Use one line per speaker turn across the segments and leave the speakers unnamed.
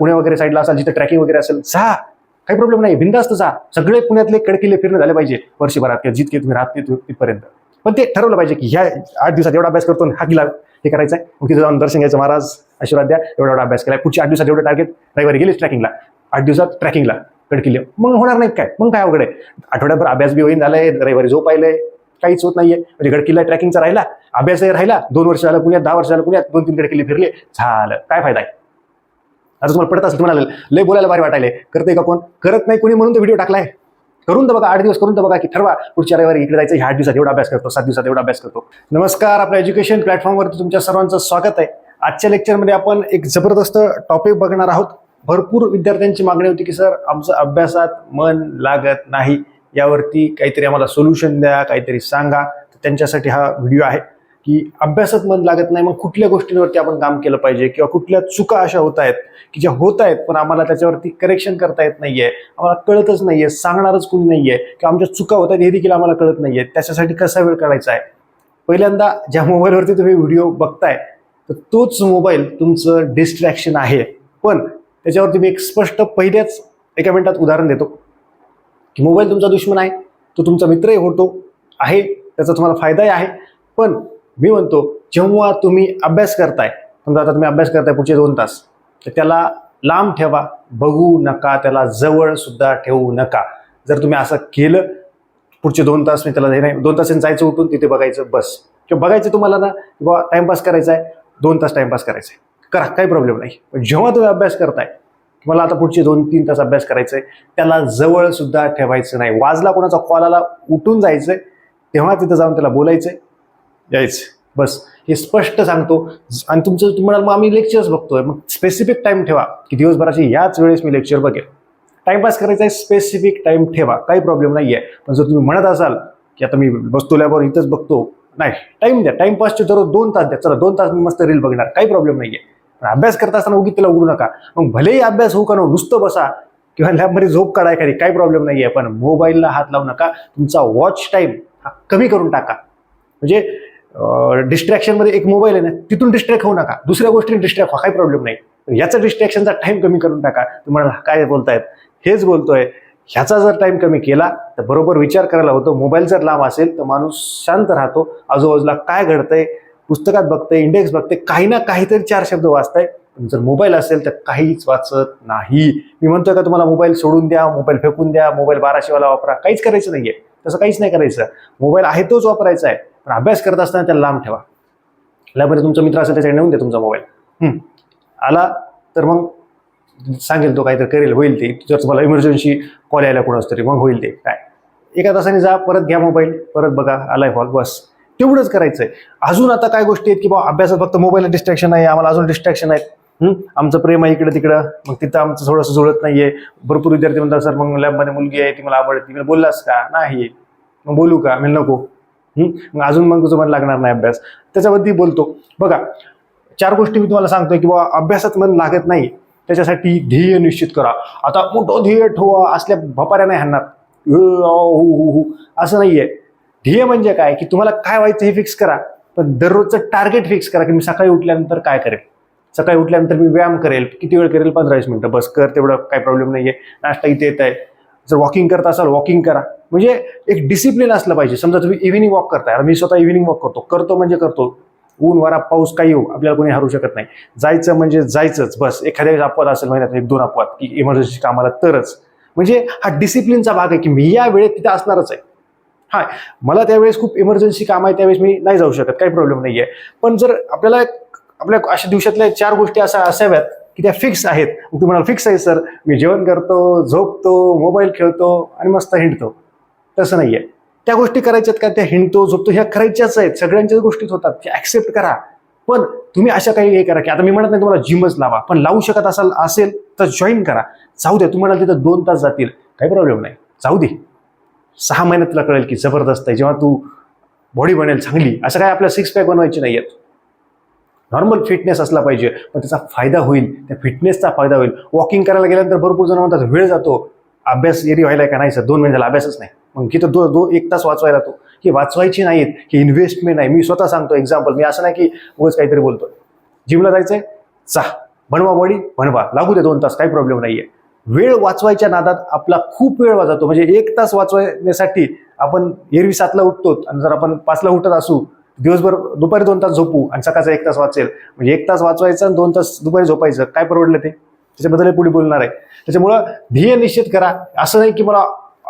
पुणे वगैरे साईडला असाल जिथे ट्रॅकिंग वगैरे असेल जा, काही प्रॉब्लेम नाही, बिंदास्त जा. सगळे पुण्यातले कडकिल्ले फिरणं झाले पाहिजे वर्षभरात किंवा जितके तुम्ही राहते तिथपर्यंत. पण ते ठरवलं पाहिजे की ह्या 8 दिवसात एवढा अभ्यास करतो, हा किल्ला हे करायचं आहे, मग तिथे जाऊन दर्शन घ्यायचं, महाराज आशीर्वाद द्या, एवढा अभ्यास केला. पुढच्या 8 दिवसात एवढं टार्गेट, रविवारी गेलेच ट्रॅकिंगला, 8 दिवसात ट्रॅकिंगला कडकिल्ले, मग होणार नाही काय, मग काय अवघड आहे. आठवड्याभर अभ्यास बी होईन झालाय, रविवारी झोपायलंय, काहीच होत नाहीये. म्हणजे गडकिल्ला ट्रॅकिंगचा राहिला, अभ्यासही राहिला, 2 वर्ष झालं पुण्यात, 10 वर्ष झालं पुण्यात, 2-3 गडकिल्ले फिरले, झालं, काय फायदा आहे. आता तुम्हाला पडत असेल, तुम्हाला लय बोलायला भारी वाटायले, करते का कोण, करत नाही कोणी म्हणून तो व्हिडिओ टाकलाय. करून तर बघा, 8 दिवस करून तर बघा, की ठरवा पुढच्या रविवारी इकडे जायचं, ह्या 8 दिवसात एवढा अभ्यास करतो, 7 दिवसात एवढा अभ्यास करतो. नमस्कार, आपल्या एज्युकेशन प्लॅटफॉर्मवरती तुमच्या सर्वांचं स्वागत आहे. आजच्या लेक्चरमध्ये आपण एक जबरदस्त टॉपिक बघणार आहोत. भरपूर विद्यार्थ्यांची मागणी होती की सर आमचं अभ्यासात मन लागत नाही, यावरती काहीतरी आम्हाला सोल्युशन द्या, काहीतरी सांगा. त्यांच्यासाठी हा व्हिडिओ आहे की अभ्यासात मन लागत नाही, मग कुठल्या गोष्टींवरती आपण काम केलं पाहिजे, किंवा कुठल्या चुका अशा होत आहेत की ज्या होत आहेत पण आम्हाला त्याच्यावरती करेक्शन करता येत नाहीये, आम्हाला कळतच नाहीये, सांगणारच कोणी नाहीये, की आमच्या चुका होत आहेत हे देखील आम्हाला कळत नाहीये. त्याच्यासाठी कसा वेळ काढायचा आहे. पहिल्यांदा ज्या मोबाईलवरती तुम्ही व्हिडिओ बघताय तर तोच मोबाईल तुमचं डिस्ट्रॅक्शन आहे. पण त्याच्यावरती मी एक स्पष्ट पहिल्याच एका मिनिटात उदाहरण देतो की मोबाईल तुमचा दुश्मन आहे, तो तुमचा मित्रही होतो आहे, त्याचा तुम्हाला फायदाही आहे. पण मी म्हणतो जेव्हा तुम्ही अभ्यास करताय, समजा आता तुम्ही अभ्यास करताय पुढचे 2 तास, तर त्याला लांब ठेवा, बघू नका, त्याला जवळ सुद्धा ठेवू नका. जर तुम्ही असं केलं पुढचे 2 तास, मी त्याला नाही 2 तासांनी जायचं, उठून तिथे बघायचं बस, किंवा बघायचं तुम्हाला ना किंवा टाइमपास करायचा आहे, 2 तास टाइमपास करायचा आहे, करा, काही प्रॉब्लेम नाही. पण जेव्हा तुम्ही अभ्यास करताय, मला आता पुढचे 2-3 तास अभ्यास करायचा आहे, त्याला जवळ सुद्धा ठेवायचं नाही. वाजला कोणाचा कॉल आला, उठून जायचंय, तेव्हा तिथं जाऊन त्याला बोलायचंय, यायचं, बस. हे स्पष्ट सांगतो. आणि तुमचं तुम्हाला मग आम्ही लेक्चर्स बघतोय, मग स्पेसिफिक टाइम ठेवा की दिवसभराची याच वेळेस मी लेक्चर बघेल. टाइमपास करायचा आहे, स्पेसिफिक टाइम ठेवा, काही प्रॉब्लेम नाही आहे. पण जर तुम्ही म्हणत असाल की आता मी बसतो लॅबवर इथंच बघतो, नाही, टाइम द्या. टाइमपासचे दररोज 2 तास द्या, चला 2 तास मी मस्त रील बघणार, काही प्रॉब्लेम नाही आहे. पण अभ्यास करत असताना उगीच त्याला उघडू नका. मग भलेही अभ्यास होऊ का नको, नुसतं बसा किंवा लॅबमध्ये झोप काढा एखादी, काही प्रॉब्लेम नाही आहे. पण मोबाईलला हात लावू नका. तुमचा वॉच टाईम हा कमी करून टाका. म्हणजे डिस्ट्रॅक्शनमध्ये एक मोबाईल आहे ना, तिथून डिस्ट्रॅक्ट होऊ नका, दुसऱ्या गोष्टी डिस्ट्रॅक्ट व्हा, काही प्रॉब्लेम नाही. याचा डिस्ट्रॅक्शनचा टाइम कमी करून टाका. तुम्हाला काय बोलतायत, हेच बोलतोय. ह्याचा जर टाइम कमी केला तर बरोबर विचार करायला होतो. मोबाईल जर लांब असेल तर माणूस शांत राहतो, आजूबाजूला काय घडतंय, पुस्तकात बघते, इंडेक्स बघते, काही ना काहीतरी 4 शब्द वाचताय. जर मोबाईल असेल तर काहीच वाचत नाही. मी म्हणतोय का तुम्हाला मोबाईल सोडून द्या, मोबाईल फेकून द्या, मोबाईल 1200 वाला वापरा, काहीच करायचं नाहीये. तसं काहीच नाही करायचं. मोबाईल आहे तोच वापरायचा आहे, पण अभ्यास करत असताना त्याला लांब ठेवा. लॅबमध्ये तुमचा मित्र असेल त्याच्याकडे नेऊन द्या तुमचा मोबाईल. आला तर मग सांगेल तो काहीतरी करेल, होईल ते. जर तुम्हाला इमर्जन्सी कॉल यायला कोणाच तरी, मग होईल ते. काय 1 तासाने जा, परत घ्या मोबाईल, परत बघा, आलाय कॉल, बस. तेवढंच करायचंय. अजून आता काय गोष्टी आहेत की बाबा अभ्यासात फक्त मोबाईलला डिस्ट्रॅक्शन आहे, आम्हाला अजून डिस्ट्रॅक्शन आहेत. आमचं प्रेम आहे इकडे तिकडं, मग तिथं आमचं थोडंसं जुळत नाहीये. भरपूर विद्यार्थी म्हणतात सर मग लॅबमध्ये मुलगी आहे, ती मला आवडते, मी बोललास का, नाही, मग बोलू का, मी नको. मग अजून मग तुझं मन लागणार नाही अभ्यास. त्याच्यावरती बोलतो. बघा 4 गोष्टी मी तुम्हाला सांगतोय की बाबा अभ्यासात मन लागत नाही, त्याच्यासाठी ध्येय निश्चित करा. आता मोठं ध्येय ठेवा, असल्या भपाऱ्या नाही हाणणार, असं नाहीये. ध्येय म्हणजे काय की तुम्हाला काय व्हायचं हे फिक्स करा, पण दररोजचं टार्गेट फिक्स करा की मी सकाळी उठल्यानंतर काय करेल. सकाळी उठल्यानंतर मी व्यायाम करेल, किती वेळ करेल, 15-20 मिनिटं, बस कर, तेवढं काही प्रॉब्लेम नाहीये. नाश्ता इथे येत आहे, जर वॉकिंग करत असाल वॉकिंग करा. म्हणजे एक डिसिप्लिन असलं पाहिजे. समजा तुम्ही इव्हिनिंग वॉक करताय, मी स्वतः इव्हिनिंग वॉक करतो म्हणजे करतो. ऊन वारा पाऊस काही येऊ, आपल्याला कोणी हरू शकत नाही. जायचं म्हणजे जायचंच, बस. एखाद्या वेळेस अपवाद असेल, महिन्यात 1-2 अपवाद की इमर्जन्सी कामाला, तरच. म्हणजे हा डिसिप्लिनचा भाग आहे की मी या वेळेत तिथे असणारच आहे. हा, मला त्यावेळेस खूप इमर्जन्सी काम आहे, त्यावेळेस मी नाही जाऊ शकत, काही प्रॉब्लेम नाहीये. पण जर आपल्याला आपल्या अशा दिवसातल्या 4 गोष्टी अशा असाव्यात की त्या फिक्स आहेत. तुम्ही म्हणाल फिक्स आहे सर, मी जेवण करतो, झोपतो, मोबाईल खेळतो आणि मस्त हिंडतो. तसं नाहीये. त्या गोष्टी करायच्यात का, त्या हिंडतो झोपतो ह्या करायच्याच आहेत, सगळ्यांच्याच गोष्टीत होतात, त्या ऍक्सेप्ट करा. पण तुम्ही अशा काही हे करा की आता मी म्हणत नाही तुम्हाला जिमच लावा, पण लावू शकत असेल तर जॉईन करा. जाऊ द्या, तुम्हाला तिथं 2 तास जातील, काही प्रॉब्लेम नाही, जाऊ दे. 6 महिन्यात तुला कळेल की जबरदस्त आहे. जेव्हा तू बॉडी बनेल चांगली, असं काय आपल्या 6 पॅक बनवायचे नाहीयेत. नॉर्मल फिटनेस असला पाहिजे, पण त्याचा फायदा होईल, त्या फिटनेसचा फायदा होईल. वॉकिंग करायला गेल्यानंतर भरपूर जण म्हणतात वेळ जातो, अभ्यास एरी व्हायला का नाही सर, 2 महिने झाला अभ्यासच नाही. मग तिथं 1 तास वाचवायला तो, ही वाचवायची नाहीत, ही इन्व्हेस्टमेंट आहे. मी स्वतः सांगतो एक्झाम्पल, मी असं नाही की उगाच काहीतरी बोलतोय. जिमला जायचंय, जा, बनवा बॉडी, बनवा, लागू दे 2 तास, काही प्रॉब्लेम नाहीये. वेळ वाचवायच्या नादात आपला खूप वेळ वाचतो. म्हणजे 1 तास वाचवण्यासाठी आपण एरवी 7ला उठतो आणि जर आपण 5ला उठत असू, दिवसभर दुपारी 2 तास झोपू आणि सकाळचा 1 तास वाचेल, म्हणजे 1 तास वाचवायचं आणि 2 तास दुपारी झोपायचं, काय परवडलं ते? त्याच्याबद्दल पुढे बोलणार आहे. त्याच्यामुळं ध्येय निश्चित करा. असं नाही की मला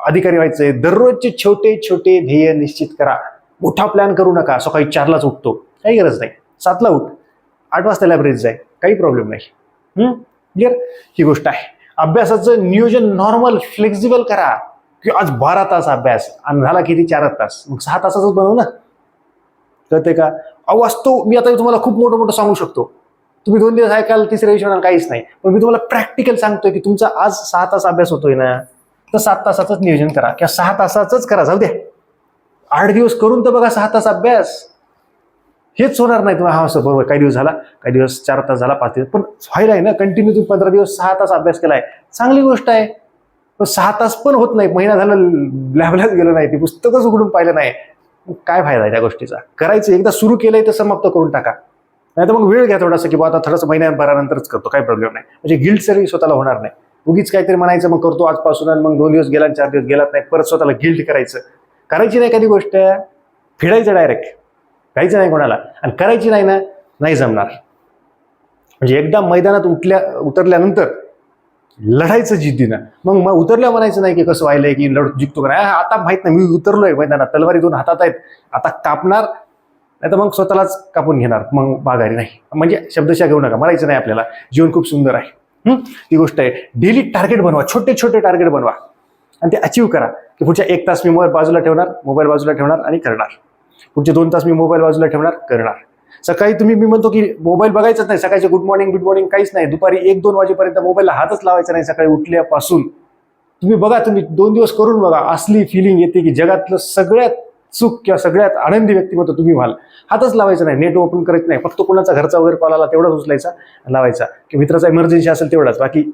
अधिकारी व्हायचंय. दररोजचे छोटे छोटे ध्येय निश्चित करा. मोठा प्लॅन करू नका. सकाळी 4लाच उठतो, काही गरज नाही. 7ला उठ, 8 वाजता लायब्ररीत जाय, काही प्रॉब्लेम नाही. क्लिअर? ही गोष्ट आहे. अभ्यासाचं नियोजन नॉर्मल फ्लेक्झिबल करा, की आज 12 तास अभ्यास आणि झाला किती 4 तास, मग 6 तासाच बनवू ना. कळते का? वाचतो मी आता तुम्हाला खूप मोठं मोठं सांगू शकतो. तुम्ही 2 दिवस ऐकाल, तिसऱ्या दिवशी म्हणाल काहीच नाही. पण मी तुम्हाला प्रॅक्टिकल सांगतोय की तुमचा आज 6 तास अभ्यास होतोय ना, तर 7 तासाचंच नियोजन करा किंवा 6 तासाचंच करा. जाऊ द्या, 8 दिवस करून तर बघा 6 तास अभ्यास. हेच होणार नाही तुम्हाला. हा सर बरोबर, काही दिवस झाला, काही दिवस 4 तास झाला, 5 दिवस, पण व्हायला आहे ना. कंटिन्यू तुम्ही 15 दिवस 6 तास अभ्यास केलाय, चांगली गोष्ट आहे. पण 6 तास पण होत नाही, महिना झाला लॅबलाच गेलो नाही, ते पुस्तकच उघडून पाहिलं नाही, काय फायदा आहे त्या गोष्टीचा? करायचं, एकदा सुरू केलंय तर समाप्त करून टाका. नाही तर मग वेळ घ्या थोडासा, की आता थोडंसं महिन्याभरानंतरच करतो, काही प्रॉब्लेम नाही. म्हणजे गिल्ट सर्व्हिस स्वतःला होणार नाही. उगीच काहीतरी म्हणायचं मग करतो आजपासून, आणि मग 2 दिवस गेला आणि 4 दिवस गेलाच नाही, परत स्वतःला गिल्ट करायचं. करायची नाही एखादी गोष्ट, फिरायचं डायरेक्ट, काहीच नाही कोणाला, आणि करायची नाही ना, नाही जमणार. म्हणजे एकदा मैदानात उतरल्यानंतर लढायचं जिद्दीनं. मग उतरल्या म्हणायचं नाही की कसं व्हायलंय, की जिंकतो का नाही. आता माहित नाही, मी उतरलोय मैदानात, तलवारी 2 हातात आहेत, आता कापणार, नाही तर मग स्वतःलाच कापून घेणार, मग माघारी नाही. म्हणजे शब्दशः घेऊ नका, मरायचं नाही आपल्याला. जीवन खूप सुंदर आहे. ती गोष्ट आहे. डेली टार्गेट बनवा, छोटे छोटे टार्गेट बनवा आणि ते अचीव्ह करा. की पुढच्या 1 तास मी मोबाईल बाजूला ठेवणार आणि करणार. पुढचे 2 तास मी मोबाईल बाजूला ठेवणार, करणार. सकाळी मी म्हणतो की मोबाईल बघायचाच नाही. सकाळचे गुड मॉर्निंग काहीच नाही. दुपारी 1-2 वाजेपर्यंत मोबाईलला हातच लावायचा नाही. सकाळी उठल्यापासून तुम्ही बघा, तुम्ही 2 दिवस करून बघा, असली फिलिंग येते की जगातलं सगळ्यात सुख किंवा सगळ्यात आनंदी व्यक्तिमत्व तुम्ही व्हाल. हातच लावायचं नाही, नेट ओपन करायचं नाही, फक्त कोणाचा घरचा वगैरे कॉल आला तेवढाच उचलायचा, लावायचा, की मित्राचा इमर्जन्सी असेल तेवढाच. बाकी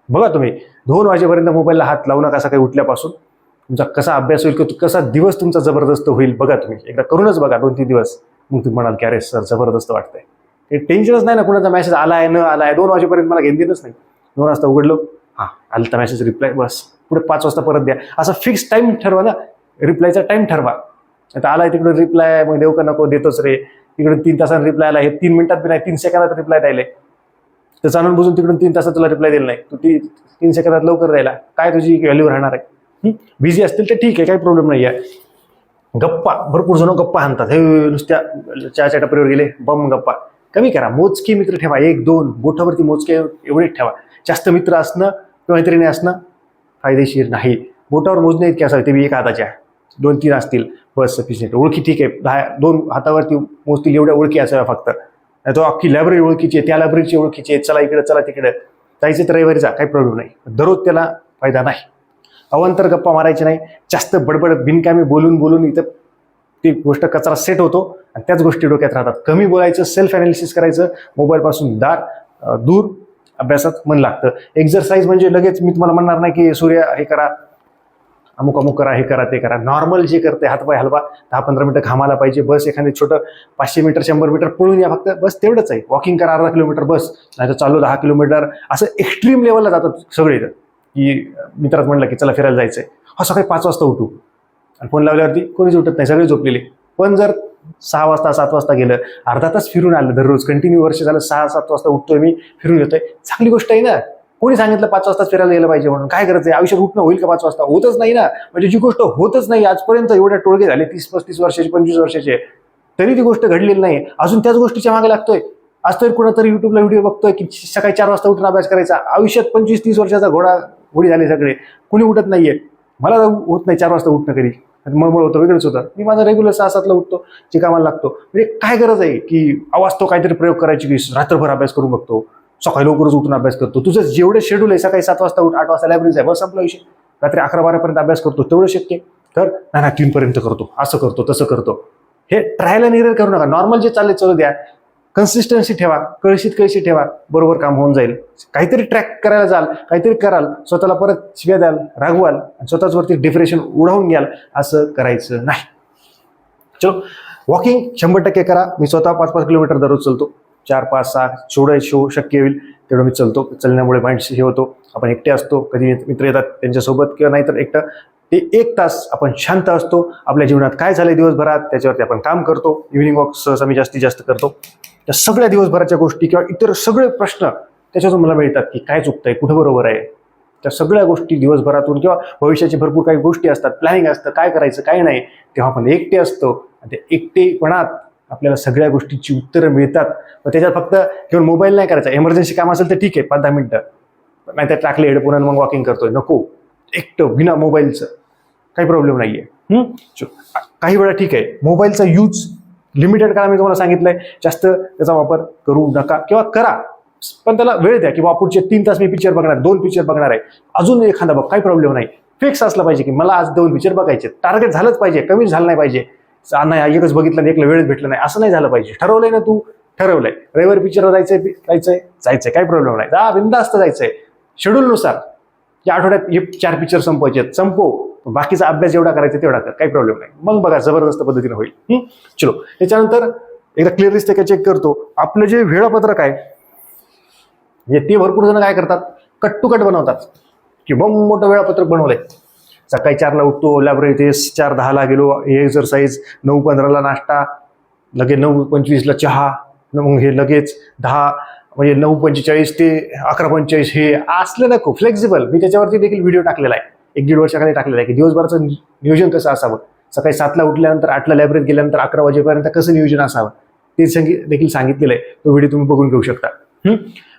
बघा, तुम्ही 2 वाजेपर्यंत मोबाईलला हात लावू नका. सकाळी उठल्यापासून तुमचा कसा अभ्यास होईल, की कसा दिवस तुमचा जबरदस्त होईल बघा. तुम्ही एकदा करूनच बघा, 2-3 दिवस, मग तुम्ही म्हणाल की अरे सर जबरदस्त वाटतंय. ते टेन्शनच नाही ना, कुणाचा मेसेज आलाय न आलाय. 2 वाजेपर्यंत मला घेऊन देतच नाही. 2 वाजता उघडलो, हां आलं तर मेसेज, रिप्लाय, बस. पुढे 5 वाजता परत द्या. असं फिक्स टाइम ठरवा ना, रिप्लायचा टाइम ठरवा. आता आलाय तिकडून रिप्लाय, मग देऊ का नको, देतोच रे. तिकडून 3 तासांनी रिप्लाय आला, हे 3 मिनिटात बी नाही, 3 सेकंदात रिप्लाय द्यायला. तर जाणून बुजून तिकडून 3 तासात तुला रिप्लाय दिला नाही, तू 3 सेकंदात लवकर द्यायला, काय तुझी व्हॅल्यू राहणार आहे? बिझी असतील तर ठीक आहे, काही प्रॉब्लेम नाही आहे. गप्पा, भरपूर जण गप्पा हाणतात. हे नुसत्या चहाच्या टपरीवर गेले, बम गप्पा. कमी करा, मोजके मित्र ठेवा, 1-2 बोटावरती मोजके एवढेच ठेवा. जास्त मित्र असणं किंवा मैत्रिणी असणं फायदेशीर नाही. बोटावर मोजणे इतके असावे, ते बी 1 हाताच्या, 2-3 असतील बस सफिशियंट. ओळखी ठीक आहे, 2 हातावरती मोजतील एवढ्या ओळखी असाव्या फक्त. नाही तो अख्खी लायब्ररी ओळखीची आहे, त्या लायब्ररीची ओळखीची आहे, चला इकडे चला तिकडे, जायचं तर रविवारी जा, काही प्रॉब्लेम नाही. दररोज त्याला फायदा नाही. अवांतर गप्पा मारायचे नाही. जास्त बडबड बिनकामी बोलून इथं ती गोष्ट कचरा सेट होतो आणि त्याच गोष्टी डोक्यात राहतात. कमी बोलायचं, सेल्फ अनालिसिस करायचं, मोबाईलपासून दूर, अभ्यासात मन लागतं. एक्झरसाइज म्हणजे लगेच मी तुम्हाला म्हणणार नाही की सूर्य हे करा, अमुक करा, हे करा, ते करा. नॉर्मल जे करते, हातपाय हलवा, 10-15 मिनिटं घामाला पाहिजे, बस. एखादं छोटं 500 मीटर 100 मीटर पळून या फक्त, बस तेवढंच आहे. वॉकिंग करा 1/2 किलोमीटर बस, नाही तर चालू 10 किलोमीटर. असं एक्स्ट्रीम लेवलला जातात सगळे, की मित्रात म्हणलं की चला फिरायला जायचंय, हा सकाळी 5 वाजता उठू, आणि फोन लावल्यावरती कोणीच उठत नाही, सगळे झोपलेले. पण जर 6 वाजता 7 वाजता गेलं, अर्धा तास फिरून आलं, दररोज कंटिन्यू वर्ष झालं 6-7 वाजता उठतोय मी, फिरून येतोय, चांगली गोष्ट आहे ना. कोणी सांगितलं 5 वाजता फिरायला गेलं पाहिजे म्हणून? काय करायचं, आयुष्यात उठणं होईल का 5 वाजता? होतच नाही ना. म्हणजे जी गोष्ट होतच नाही आजपर्यंत, एवढ्या टोळगे झाले 30-35 वर्षाचे, 25 वर्षाचे, तरी ती गोष्ट घडलेली नाही, अजून त्याच गोष्टीच्या मागे लागतोय. आज तरी कुणातरी युट्यूबला व्हिडिओ बघतोय की सकाळी 4 वाजता उठून अभ्यास करायचा. आयुष्यात 25-30 वर्षाचा घोडी झाले सगळे, कुणी उठत नाहीये. मला होत नाही 4 वाजता उठणं, कधी मळमळ होतं, वेगळंच होतं. मी माझा रेग्युलर 6-7ला उठतो, जे कामाला लागतो. म्हणजे काय गरज आहे की आवाज तो काहीतरी प्रयोग करायची, की रात्रभर अभ्यास करून बघतो, सकाळी लवकरच उठून अभ्यास करतो. तुझं जेवढे शेड्यूल आहे, सकाळी 7 वाजता उठ, 8 वाजता लायब्ररीत आहे, बस संपला विषय. रात्री 11-12 पर्यंत अभ्यास करतो, तेवढं शक्य तर नाही, 3 पर्यंत करतो, असं करतो तसं करतो. हे ट्रायल अँड एरर करू नका. नॉर्मल जे चालले चालू द्या, कन्सिस्टन्सी ठेवा, कळशी ठेवा, बरोबर काम होऊन जाईल. काहीतरी ट्रॅक करायला जाल, काहीतरी कराल, स्वतःला परत शिव्या द्याल, रागवाल, आणि स्वतःच वरती डिप्रेशन उडवून घ्याल, असं करायचं नाही. चलो, वॉकिंग 100% करा. मी स्वतः 5-5 किलोमीटर दररोज चालतो. 4, 5, 6 जेवढं शक्य होईल तेवढं मी चालण्यामुळे माइंड हे होतो. आपण एकटे असतो, कधी मित्र येतात त्यांच्यासोबत, किंवा नाहीतर एकटं ते 1 तास आपण शांत असतो. आपल्या जीवनात काय झालंय दिवसभरात त्याच्यावरती आपण काम करतो. इव्हिनिंग वॉक सहसा मी जास्तीत जास्त करतो. त्या सगळ्या दिवसभराच्या गोष्टी किंवा इतर सगळे प्रश्न त्याच्यातून मला मिळतात की काय चुकतंय, कुठं बरोबर आहे. त्या सगळ्या गोष्टी दिवसभरातून किंवा भविष्याची भरपूर काही गोष्टी असतात, प्लॅनिंग असतं, काय करायचं काय नाही, तेव्हा आपण एकटे असतो. आणि त्या एकटेपणात आपल्याला सगळ्या गोष्टींची उत्तरं मिळतात. मग त्याच्यात फक्त केवळ मोबाईल नाही करायचा. एमर्जन्सी काम असेल तर ठीक आहे 5-10 मिनिटं, नाही तर टाकले हेडफोन आणि मग वॉकिंग करतोय. नको, एकटं बिना मोबाईलचं काही प्रॉब्लेम नाहीये. काही वेळा ठीक आहे मोबाईलचा यूज लिमिटेड करा, मी तुम्हाला सांगितलंय. जास्त त्याचा वापर करू नका किंवा करा, पण त्याला वेळ द्या की बाबा पुढचे 3 तास मी पिक्चर बघणार, 2 पिक्चर बघणार आहे, अजून एखादा बघ, काही प्रॉब्लेम नाही. फिक्स असला पाहिजे की मला आज 2 पिक्चर बघायचे. टार्गेट झालंच पाहिजे, कमीच झालं नाही पाहिजे. नाही एकच बघितलं आणि एकला वेळच भेटलं नाही असं नाही झालं पाहिजे. ठरवलंय ना तू, ठरवलंय रविवारी पिक्चरला जायचंय काही प्रॉब्लेम नाही. बिनधास्त जायचंय शेड्यूलनुसार. या आठवड्यात हे 4 पिक्चर संपवायचे, संपव. बाकीचा अभ्यास जेवढा करायचा तेवढा कर, काही प्रॉब्लेम नाही. मग बघा जबरदस्त पद्धतीने होईल. चलो, त्याच्यानंतर एकदा क्लिअर दिसते का चेक करतो. आपलं जे वेळापत्रक आहे म्हणजे ते भरपूर जण काय करतात, कट टू कट बनवतात की मोठं वेळापत्रक बनवलंय. सकाळी 4ला उठतो, लायब्ररीत 4:10ला गेलो, हे एक्सरसाइज, 9:15ला नाश्ता, लगेच 9:25ला चहा, मग हे लगेच 10 म्हणजे 9:45 ते 11:45 हे असलं नको. फ्लेक्झिबल, मी त्याच्यावरती देखील व्हिडिओ टाकलेला आहे, 1-1.5 वर्षाखाली टाकलेला आहे की दिवसभराचं नियोजन कसं असावं. सकाळी 7ला उठल्यानंतर 8ला लायब्ररीत गेल्यानंतर 11 वाजेपर्यंत कसं नियोजन असावं ते देखील सांगितलेलं आहे. तो व्हिडिओ तुम्ही बघून घेऊ शकता.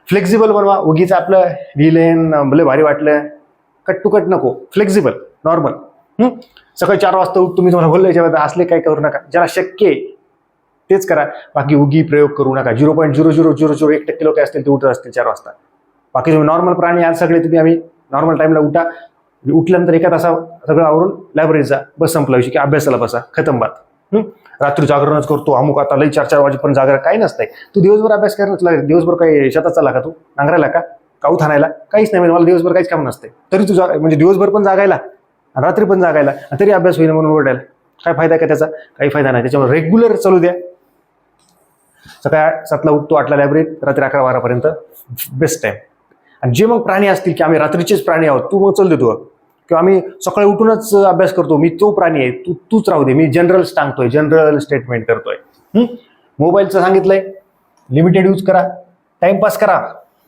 फ्लेक्झिबल बनवा. उगीच आपलं लिहिलेन भले भारी वाटलं, कट टू कट नको, फ्लेक्झिबल नॉर्मल. सकाळी 4 वाजता उठ, तुम्ही तुम्हाला बोललं याच्यामध्ये असले काही करू नका. ज्याला शक्य आहे तेच करा. बाकी उगी प्रयोग करू नका. 0.0001% लोक असतील ते उठत असतील 4 वाजता. बाकी तुम्ही नॉर्मल प्राणी आज सगळे तुम्ही आम्ही नॉर्मल टाईमला उठा. उठल्यानंतर 1 तासा सगळं आवरून लायब्ररीत जा, बस संपला विषय की अभ्यासाला बसा, खतम बात. रात्री जागरणच करतो अमुक, आता लई 4-4 वाजेपर्यंत जागर, काही नसतंय. तू दिवसभर अभ्यास करायलाच लागेल. दिवसभर काही शेतात चालला का, तू नांगरायला का, काऊत आणायला, काहीच नाही. म्हणजे मला दिवसभर काहीच काम नसते, तरी तू म्हणजे दिवसभर पण जागायला आणि रात्री पण जागायला, तरी अभ्यास होईल म्हणून ओरडायला. काय फायदा का त्याचा, काही फायदा नाही. त्याच्यामुळे रेग्युलर चालू द्या. सकाळी 7ला उठतो, 8ला लायब्ररीत, रात्री 11-12पर्यंत बेस्ट टाइम. आणि जे मग प्राणी असतील की आम्ही रात्रीचेच प्राणी आहोत, तू मग चल देतो, किंवा आम्ही सकाळी उठूनच अभ्यास करतो, मी तो प्राणी आहे, तूच राहू दे, मी जनरल सांगतोय, जनरल स्टेटमेंट करतोय. मोबाईलचं सांगितलंय लिमिटेड यूज करा, टाइमपास करा.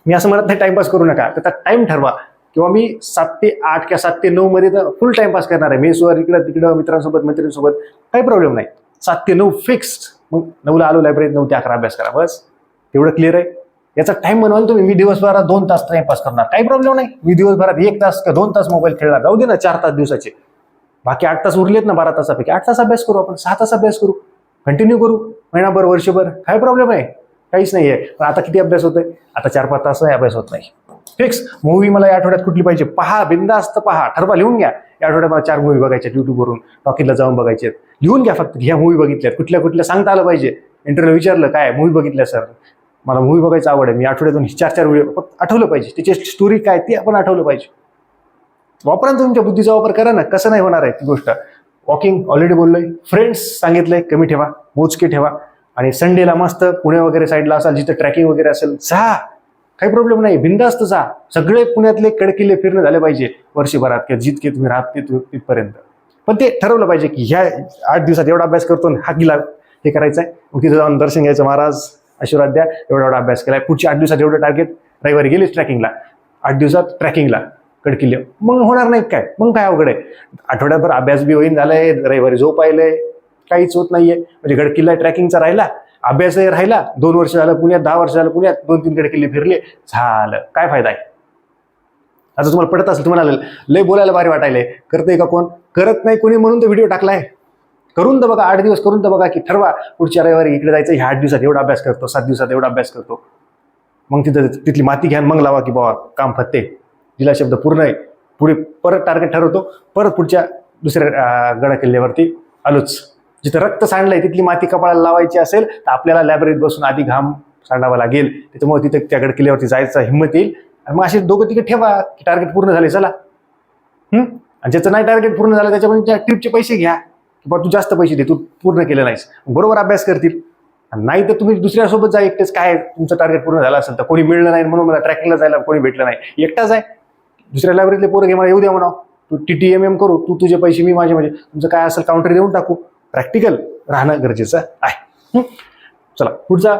मी असं म्हणत नाही टाइमपास करू नका, त्याचा टाइम ठरवा. किंवा मी 7 ते 8 किंवा 7 ते 9 मध्ये तर फुल टाइमपास करणार आहे. मेसवर इकडं तिकडं मित्रांसोबत मैत्रिणींसोबत काही प्रॉब्लेम नाही. 7 ते 9 फिक्स्ड. मग 9ला आलो लायब्ररीत, 9 ते 11 अभ्यास करा, बस एवढं क्लिअर आहे. याचा टाइम बनवाल तुम्ही. मी दिवसभरात 2 तास टाइमपास करणार, काही प्रॉब्लेम नाही. मी दिवसभरात 1 तास किंवा 2 तास मोबाईल खेळणार, जाऊ दे ना 4 तास दिवसाचे. बाकी 8 तास उरलेत ना 12 तासापैकी, 8 तास अभ्यास करू आपण, 6 तास अभ्यास करू, कंटिन्यू करू, महिनाभर वर्षभर, काय प्रॉब्लेम आहे, काहीच नाहीये. पण आता किती अभ्यास होतोय, आता 4-5 तास अभ्यास होत नाही. फिक्स. मूवी मला या आठवड्यात कुठली पाहिजे पहा, बिंदास्त पहा, ठरवा, लिहून घ्या. या आठवड्यात मला 4 मूवी बघायच्या, युट्यूबवरून टॉकीजला जाऊन बघायचे, लिहून घ्या फक्त. ह्या मूवी बघितल्यात, कुठल्या कुठल्या सांगता आलं पाहिजे. इंटरव्ह्यू विचारलं काय मूवी बघितल्या सर, मला मूवी बघायचं आवड आहे, मी आठवड्यातून 4-4 व्हिडिओ आठवलं पाहिजे. त्याची स्टोरी काय ती आपण आठवलं पाहिजे. वापरा तुमच्या बुद्धीचा वापर करा ना, कसं नाही होणार आहे ती गोष्ट. वॉकिंग ऑलरेडी बोललोय, फ्रेंड्स सांगितलंय कमी ठेवा, मोजके ठेवा. आणि संडेला मस्त पुणे वगैरे साईडला असाल, जिथं ट्रॅकिंग वगैरे असेल, जा, काही प्रॉब्लेम नाही, बिंदास्त जा. सगळे पुण्यातले कडकिल्ले फिरणं झाले पाहिजे वर्षभरात, किंवा जितके तुम्ही राहत तिथपर्यंत. पण ते ठरवलं पाहिजे की ह्या 8 दिवसात एवढा अभ्यास करतो, हा किल्ला हे करायचं आहे. मग तिथं जाऊन दर्शन घ्यायचं, महाराज आशीर्वाद द्या, एवढा अभ्यास केलाय. पुढच्या 8 दिवसात एवढं टार्गेट. रविवारी गेलेच ट्रॅकिंगला, 8 दिवसात ट्रॅकिंगला कडकिल्ले, मग होणार नाही काय, मग काय अवघड आहे. आठवड्याभर अभ्यास बी होईन झालाय, रविवारी झोप आयलंय, काहीच होत नाहीये. म्हणजे गडकिल्ला ट्रॅकिंगचा राहिला, अभ्यासही राहिला. 2 वर्ष झालं पुण्यात, 10 वर्ष झालं पुण्यात, 2-3 गडकिल्ले फिरले, झालं, काय फायदा आहे. आता तुम्हाला पडत असेल, तुम्हाला लय बोलायला भारी वाटायलंय, करतंय का कोण, करत नाही कोणी म्हणून तो व्हिडिओ टाकलाय. करून तर बघा, 8 दिवस करून तर बघा, की ठरवा पुढच्या रविवारी इकडे जायचं, ह्या 8 दिवसात एवढा अभ्यास करतो, 7 दिवसात एवढा अभ्यास करतो. मग तिथली माती घ्या, मग लावा की बाबा काम फत्ते, जिल्हा शब्द पूर्ण आहे. पुढे परत टार्गेट ठरवतो, परत पुढच्या दुसऱ्या गड किल्ल्यावरती आलोच. जिथं रक्त सांडलंय तिथली माती कपाळाला लावायची असेल तर आपल्याला लायब्ररीत बसून आधी घाम सांडावा लागेल. त्याच्यामुळे तिथे त्या गड किल्ल्यावरती जायचा हिंमत येईल. आणि मग असे दोघं तिकडे ठेवा की टार्गेट पूर्ण झाले, चला. आणि ज्याचं नाही टार्गेट पूर्ण झालं त्याच्यामध्ये ट्रिपचे पैसे घ्या, की बा तू जास्त पैसे दे, तू पूर्ण केले नाहीस, बरोबर अभ्यास करतील. नाही तर तुम्ही दुसऱ्यासोबत जा एकटेच. काय तुमचं टार्गेट पूर्ण झालं असेल तर कोणी मिळलं नाही म्हणून मला ट्रॅकिंगला जायला कोणी भेटलं नाही, एकटाच आहे. दुसऱ्या लायब्ररीतले पोरं घे, मला येऊ द्या म्हणावं, तू TTMM करू, तू तुझे पैसे मी माझे, म्हणजे तुमचं काय असेल काउंटर देऊन टाकू. प्रॅक्टिकल राहणं गरजेचं आहे. चला पुढचा,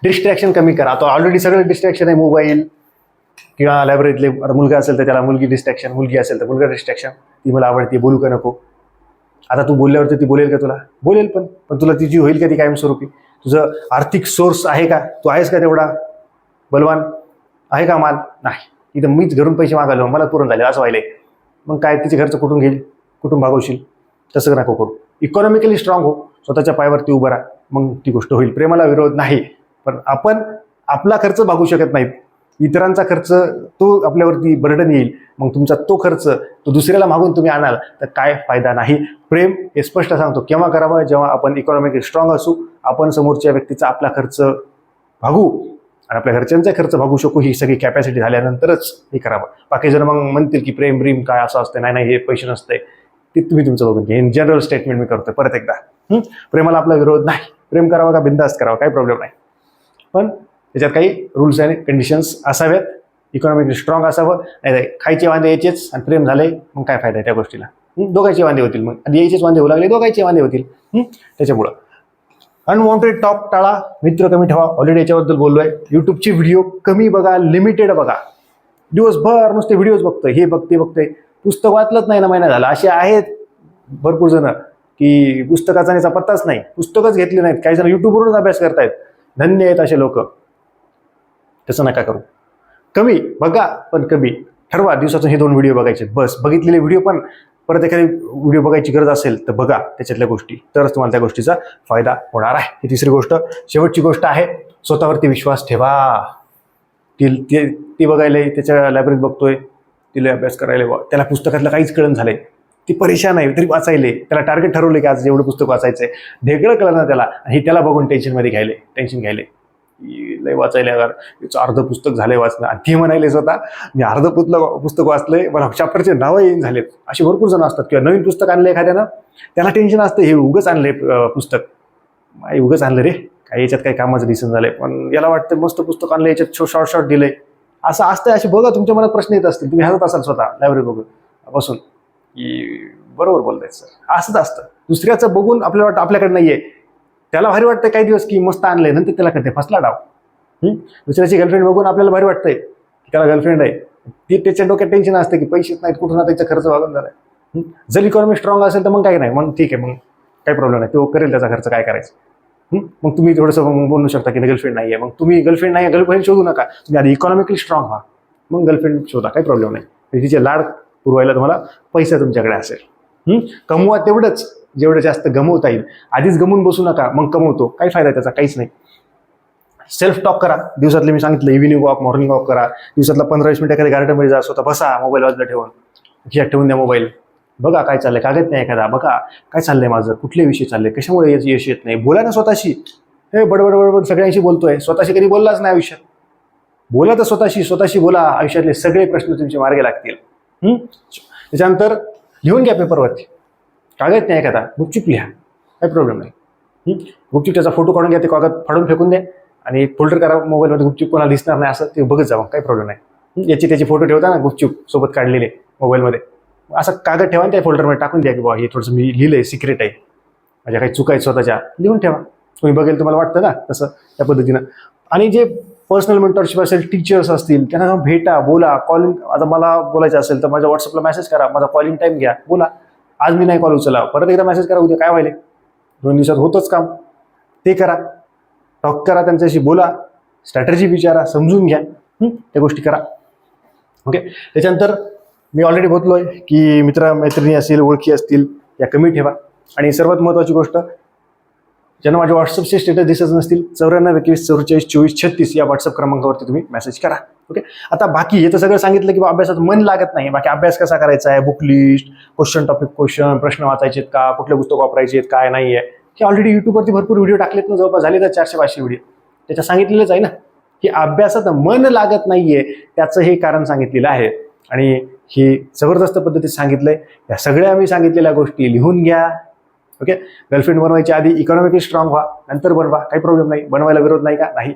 डिस्ट्रॅक्शन कमी करा. आता ऑलरेडी सगळं डिस्ट्रॅक्शन आहे, मोबाईल किंवा लायब्ररीतले. मुलगा असेल तर त्याला मुलगी डिस्ट्रॅक्शन, मुलगी असेल तर मुलगा डिस्ट्रॅक्शन. ती मला आवडते, बोलू का नको. आता तू बोलल्यावरती ती बोलेल का तुला? बोलेल, पण तुला तिची होईल का ती कायमस्वरूपी? तुझं आर्थिक सोर्स आहे का? तू आहेस का तेवढा बलवान? आहे का माल? नाही. इथं मीच घरून पैसे मागायलो, मला पूर्ण झाले असं व्हायलंय. मग काय तिचे खर्च कुठून घेईल, कुठून भागवशील? तसं नको करू. इकॉनॉमिकली स्ट्रॉंग हो, स्वतःच्या पायावरती उभं राहा, मग ती गोष्ट होईल. प्रेमाला विरोध नाही, पण आपण आपला खर्च भागू शकत नाहीत. इतरांचा खर्च तो आपल्यावरती बर्डन येईल, मग तुमचा तो खर्च तो दुसऱ्याला मागून तुम्ही आणाल तर काय फायदा नाही. प्रेम हे स्पष्ट सांगतो केव्हा करावं, जेव्हा आपण इकॉनॉमिकली स्ट्रॉंग असू, आपण समोरच्या व्यक्तीचा आपला खर्च भागू आणि आपल्या घरच्यांचा खर्च भागू शकू. ही सगळी कॅपॅसिटी झाल्यानंतरच हे करावं. बाकी जर मग म्हणतील की प्रेम ब्रीम काय असं असतं, नाही हे पैसे नसते, ते तुम्ही तुमचं बघून घ्या. इन जनरल स्टेटमेंट मी करतोय परत एकदा. प्रेमाला आपला विरोध नाही. प्रेम करावं का बिंदास्त करावं, काही प्रॉब्लेम नाही, पण त्याच्यात काही रूल्स आणि कंडिशन्स असाव्यात. इकॉनॉमिकली स्ट्रॉंग असावं, नाही खायचे वांदे यायचेच आणि प्रेम झाले मग काय फायदा आहे त्या गोष्टीला. दोघांचे वांदे होतील, मग आधी यायचेच वांदे होऊ लागले, दोघांचे वांदे होतील. त्याच्यामुळं अनवॉन्टेड टॉक टाळा, मित्र कमी ठेवा. ऑलरेडी याच्याबद्दल बोललोय. युट्यूबचे व्हिडिओ कमी बघा, लिमिटेड बघा. दिवसभर नुसते व्हिडिओज बघतोय, हे बघते पुस्तक वाचलंच नाही ना महिना झाला. असे आहेत भरपूर जण की पुस्तकाचा याचा पत्ताच नाही, पुस्तकच घेतले नाहीत. काही जण युट्यूबवरूनच अभ्यास करतायत. धन्य आहेत असे लोक. तसं नका करू. कमी बघा, पण कमी ठरवा. दिवसातून हे 2 व्हिडिओ बघायचे बस. बघितलेले व्हिडिओ पण परत एखादी व्हिडिओ बघायची गरज असेल तर बघा त्याच्यातल्या गोष्टी, तरच तुम्हाला त्या गोष्टीचा फायदा होणार आहे. ही तिसरी गोष्ट. शेवटची गोष्ट आहे, स्वतःवरती विश्वास ठेवा. ती बघायला त्याच्या लायब्ररीत बघतोय, तिला अभ्यास करायला, त्याला पुस्तकातलं काहीच कळण झालंय, ती परेशान आहे तरी वाचायले. त्याला टार्गेट ठरवले की आज जेवढं पुस्तक वाचायचंय, ढेकळं कळलं ना त्याला, आणि त्याला बघून टेन्शन घ्यायले लय वाचायला. यार याचं अर्ध पुस्तक झालंय वाचणं, आणि ते म्हणायले स्वतः मी अर्ध पुस्तक वाचलंय, मला चॅप्टरचे नावं येईन झालेत. असे भरपूर जण असतात. किंवा नवीन पुस्तक आणलं एखाद्यानं, त्याला टेन्शन असतं, हे उगच आणलंय पुस्तक, उगच आणलं रे, काही याच्यात काही कामाचं दिसून झालंय, पण याला वाटतं मस्त पुस्तक आणलं, याच्यात शॉर्ट दिलंय. असं असतं. असे बघा, तुमच्या मनात प्रश्न येत असतील, तुम्ही हसत असाल स्वतः लायब्ररी बघून की बरोबर बोलतायत सर. असंच असतं. दुसऱ्याचं बघून आपल्याला वाटतं आपल्याकडे नाहीये, त्याला भारी वाटतं काही दिवस की मस्त आणलंय, नंतर त्याला कळते फसला डाव. दुसऱ्याची गर्लफ्रेंड बघून आपल्याला भारी वाटतंय की त्याला गर्लफ्रेंड आहे, ती त्याच्या डोक्यात टेन्शन असते की पैसेच नाहीत, कुठून त्याचा खर्च वागून झालाय. जर इकॉनॉमी स्ट्रॉंग असेल तर मग काय नाही, मग ठीक आहे, मग काही प्रॉब्लेम नाही, तो करेल त्याचा खर्च, काय करायचं. मग तुम्ही थोडंसं बोलू शकता की गर्लफ्रेंड नाही आहे, मग तुम्ही गर्लफ्रेंड नाही आहे, गर्लफ्रेंड शोधू नका. तुम्ही आधी इकॉनॉमिकली स्ट्रॉंग व्हा, मग गर्लफ्रेंड शोधा, काही प्रॉब्लेम नाही. तिचे लाड पुरवायला तुम्हाला पैसा तुमच्याकडे असेल. कमवा तेवढंच जेवढं जास्त गमवता येईल. आधीच गमवून बसू नका, मग कमवतो, काही फायदा त्याचा काहीच नाही. सेल्फ टॉक करा. दिवसातले मी सांगितलं इव्हिनिंग वॉक, मॉर्निंग वॉक करा. दिवसातला 15-20 मिनिटं एखाद्या गार्डनमध्ये जा, स्वतः बसा, मोबाईल बाजूला ठेवून, खिशात ठेवून द्या मोबाईल. बघा काय चाललंय, कागद नाही एखादा, बघा काय चाललंय माझं, कुठले विषय चालले, कशामुळे यश येत नाही. बोला ना स्वतःशी. हे बडबड सगळ्यांशी बोलतोय, स्वतःशी कधी बोललाच नाही आयुष्यात. बोला तर स्वतःशी बोला. आयुष्यातले सगळे प्रश्न तुमचे मार्गे लागतील. त्याच्यानंतर लिहून घ्या पेपरवरती. कागद नाही एखादा, गुपचूप लिहा, काही प्रॉब्लेम नाही. गुपचूप त्याचा फोटो काढून घ्या, ते कागद फाडून फेकून द्या आणि एक फोल्डर करा मोबाईलमध्ये, गुपचूप कोणाला दिसणार नाही असं ते बघत जावं, काही प्रॉब्लेम नाही. त्याचे फोटो ठेवता ना गुपचूप सोबत काढलेले मोबाईलमध्ये, असं कागद ठेवा आणि त्या फोल्डरमध्ये टाकून द्या की बाबा हे थोडंसं मी लिहिलंय, सिक्रेट आहे, माझ्या काही चुका आहेत स्वतःच्या, लिहून ठेवा. तुम्ही बघेल तुम्हाला वाटतं ना तसं, त्या पद्धतीनं. आणि जे पर्सनल मेंटरशिप असेल, टीचर्स असतील, त्यांना जाऊन भेटा, बोला. कॉलिंग, आता मला बोलायचं असेल तर माझ्या व्हॉट्सअपला मेसेज करा, माझा कॉलिंग टाईम घ्या, बोला. आज मी नाही कॉल उचला, परत एकदा मेसेज करा, उद्या काय व्हायले, 2 दिवसात होतच काम, ते करा. टॉक करा, त्यांच्याशी बोला, स्ट्रॅटेजी विचारा, समजून घ्या, त्या गोष्टी करा. ओके. त्याच्यानंतर मी ऑलरेडी बोललोय की मित्र मैत्रिणी असतील, ओळखी असतील, या कमी ठेवा. आणि सर्वात महत्त्वाची गोष्ट, ज्यांना माझ्या व्हॉट्सअपचे स्टेटस दिसत नसतील, 94 21 44 24 36 या व्हॉट्सअप क्रमांकावरती तुम्ही मेसेज करा. ओके. आता बाकी हे तर सगळं सांगितलं की अभ्यासात मन लागत नाही. बाकी अभ्यास कसा करायचा आहे, बुक लिस्ट, क्वेश्चन, प्रश्न वाचायचे आहेत का, कुठले पुस्तक वापरायचे आहेत, काय नाही आहे, हे ऑलरेडी युट्यूबवरती भरपूर व्हिडिओ टाकलेत ना, जवळपास झाले तर 400-500 व्हिडिओ. त्याच्यात सांगितलेलंच आहे ना की अभ्यासात मन लागत नाहीये, त्याचं हे कारण सांगितलेलं आहे. आणि ही जबरदस्त पद्धतीत सांगितलंय. या सगळ्या मी सांगितलेल्या गोष्टी लिहून घ्या, ओके, गर्लफ्रेंड बनवायच्या आधी इकॉनॉमिकली स्ट्रॉंग व्हा, नंतर बनवा, काही प्रॉब्लेम नाही, बनवायला विरोध नाही का? नाही.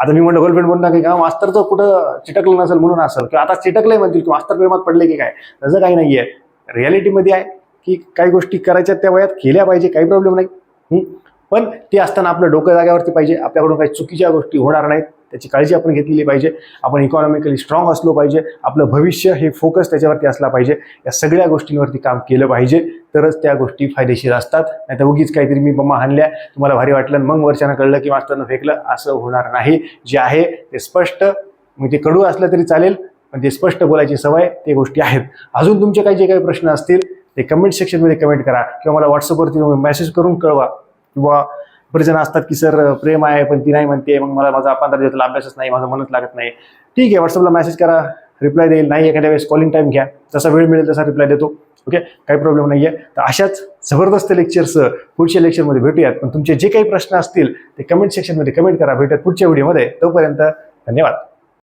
आता मी म्हणलं गर्लफ्रेंड बनणार की का मास्तरचं कुठं चिटकलं नसेल म्हणून असेल, किंवा आता चिटकलंय म्हणतील की मास्तर प्रेमात पडले की काय, तसं काही नाहीये. रियालिटीमध्ये आहे की काही गोष्टी करायच्या त्या वयात केल्या पाहिजे, काही प्रॉब्लेम नाही. पण ते असताना आपलं डोकं जाग्यावरती पाहिजे, आपल्याकडून काही चुकीच्या गोष्टी होणार नाहीत त्याची काळजी आपण घेतलेली पाहिजे. आपण इकॉनॉमिकली स्ट्रॉंग असलो पाहिजे, आपलं भविष्य हे फोकस त्याच्यावरती असला पाहिजे. या सगळ्या गोष्टींवरती काम केलं पाहिजे, तरच त्या गोष्टी फायदेशीर असतात. नाही तर उगीच काहीतरी मी बम्मा हाणल्या, तुम्हाला भारी वाटलं, मग वरच्यानं कळलं की मास्तरनं फेकलं, असं होणार नाही. जे आहे ते स्पष्ट, म्हणजे कडू असलं तरी चालेल, पण ते स्पष्ट बोलायची सवय, ते गोष्टी आहेत. अजून तुमचे काही जे काही प्रश्न असतील ते कमेंट सेक्शनमध्ये कमेंट करा, किंवा मला व्हॉट्सअपवरती मेसेज करून कळवा. किंवा बरेच जण असतात की सर प्रेम आहे पण ती नाही म्हणते, मग मला माझा 15 दिवसाला अभ्यासच नाही, माझं मनच लागत नाही. ठीक आहे, व्हॉट्सअपला मेसेज करा, रिप्लाय देईल. नाही एखाद्या वेळेस कॉलिंग टाईम घ्या, जसा वेळ मिळेल तसा रिप्लाय देतो. ओके, काही प्रॉब्लेम नाही आहे. तर अशाच जबरदस्त लेक्चर्स पुढच्या लेक्चरमध्ये भेटूयात. पण तुमचे जे काही प्रश्न असतील ते कमेंट सेक्शनमध्ये कमेंट करा. भेटूयात पुढच्या व्हिडिओमध्ये. तोपर्यंत धन्यवाद.